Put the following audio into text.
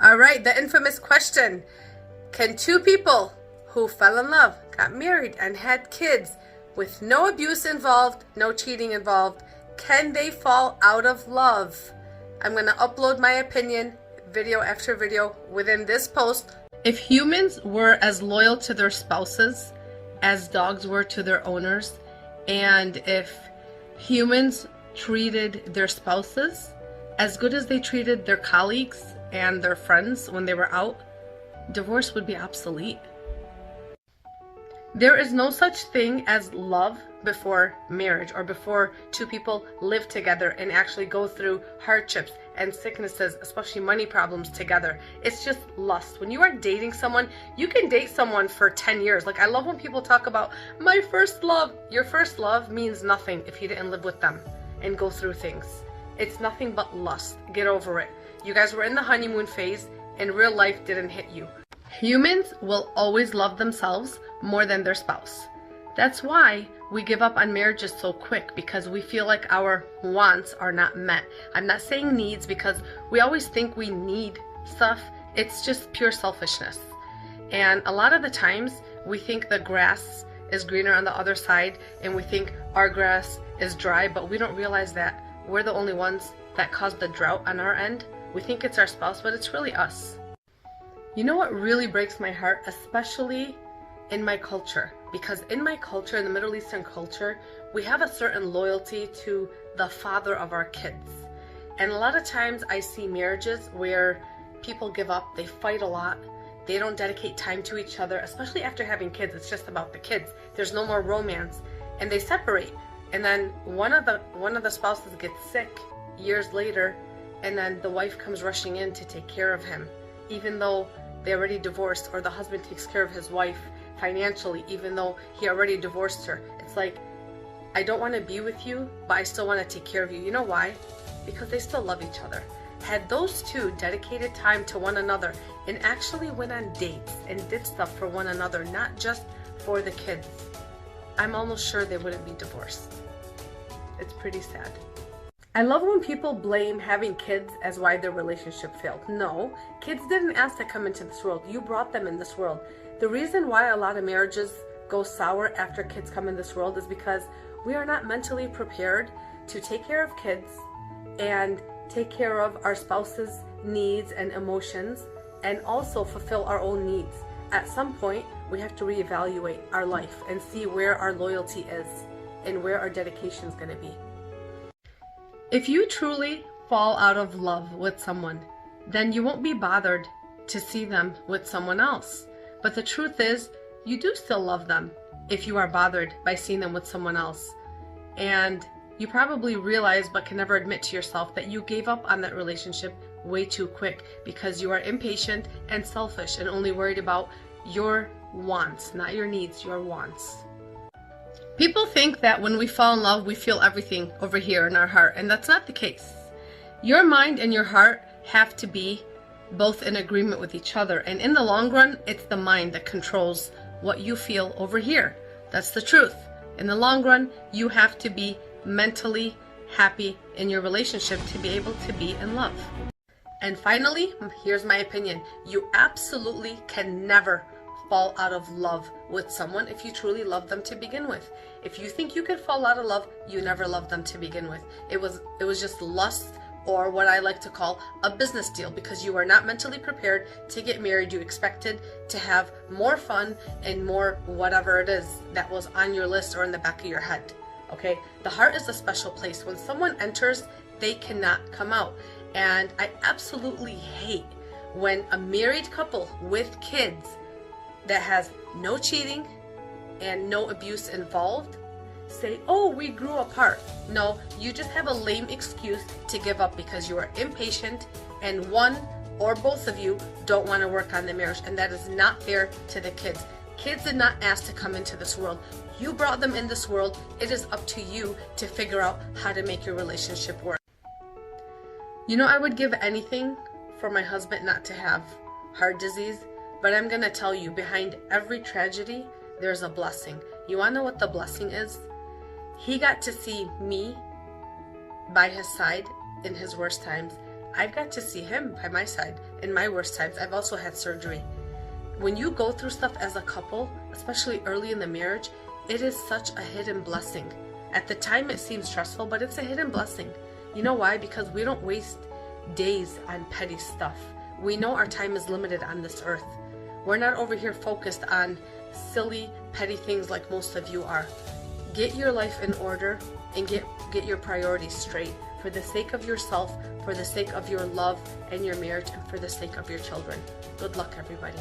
All right, the infamous question. Can two people who fell in love, got married, and had kids with no abuse involved, no cheating involved, can they fall out of love? I'm going to upload my opinion video after video within this post. If humans were as loyal to their spouses as dogs were to their owners, and if humans treated their spouses as good as they treated their colleagues and their friends when they were out, divorce would be obsolete. There is no such thing as love before marriage or before two people live together and actually go through hardships and sicknesses, especially money problems together. It's just lust. When you are dating someone, you can date someone for 10 years. Like, I love when people talk about my first love. Your first love means nothing if you didn't live with them and go through things. It's nothing but lust. Get over it. You guys were in the honeymoon phase and real life didn't hit you. Humans will always love themselves more than their spouse. That's why we give up on marriages so quick, because we feel like our wants are not met. I'm not saying needs, because we always think we need stuff. It's just pure selfishness. And a lot of the times we think the grass is greener on the other side, and we think our grass is dry, but we don't realize that we're the only ones that caused the drought on our end. We think it's our spouse, but it's really us. You know what really breaks my heart, especially in my culture? Because in my culture, in the Middle Eastern culture, we have a certain loyalty to the father of our kids. And a lot of times I see marriages where people give up, they fight a lot, they don't dedicate time to each other, especially after having kids. It's just about the kids. There's no more romance, and they separate. And then one of the spouses gets sick years later, and then the wife comes rushing in to take care of him, even though they already divorced, or the husband takes care of his wife financially, even though he already divorced her. It's like, I don't want to be with you, but I still want to take care of you. You know why? Because they still love each other. Had those two dedicated time to one another and actually went on dates and did stuff for one another, not just for the kids, I'm almost sure they wouldn't be divorced. It's pretty sad. I love when people blame having kids as why their relationship failed. No, kids didn't ask to come into this world. You brought them in this world. The reason why a lot of marriages go sour after kids come in this world is because we are not mentally prepared to take care of kids and take care of our spouse's needs and emotions, and also fulfill our own needs. At some point, we have to reevaluate our life and see where our loyalty is and where our dedication is going to be. If you truly fall out of love with someone, then you won't be bothered to see them with someone else. But the truth is, you do still love them if you are bothered by seeing them with someone else. And you probably realize, but can never admit to yourself, that you gave up on that relationship way too quick because you are impatient and selfish and only worried about your wants, not your needs, your wants. People think that when we fall in love, we feel everything over here in our heart, and that's not the case. Your mind and your heart have to be both in agreement with each other, and in the long run, it's the mind that controls what you feel over here. That's the truth. In the long run, you have to be mentally happy in your relationship to be able to be in love. And finally, here's my opinion. You absolutely can never fall out of love with someone if you truly love them to begin with. If you think you could fall out of love, you never loved them to begin with. It was just lust, or what I like to call a business deal, because you were not mentally prepared to get married. You expected to have more fun and more whatever it is that was on your list or in the back of your head. Okay? The heart is a special place. When someone enters, they cannot come out. And I absolutely hate when a married couple with kids that has no cheating and no abuse involved say, oh, we grew apart. No, you just have a lame excuse to give up because you are impatient and one or both of you don't want to work on the marriage, and that is not fair to the kids. Kids did not ask to come into this world. You brought them in this world. It is up to you to figure out how to make your relationship work. You know, I would give anything for my husband not to have heart disease, but I'm going to tell you, behind every tragedy, there's a blessing. You want to know what the blessing is? He got to see me by his side in his worst times. I've got to see him by my side in my worst times. I've also had surgery. When you go through stuff as a couple, especially early in the marriage, it is such a hidden blessing. At the time it seems stressful, but it's a hidden blessing. You know why? Because we don't waste days on petty stuff. We know our time is limited on this earth. We're not over here focused on silly, petty things like most of you are. Get your life in order and get your priorities straight for the sake of yourself, for the sake of your love and your marriage, and for the sake of your children. Good luck, everybody.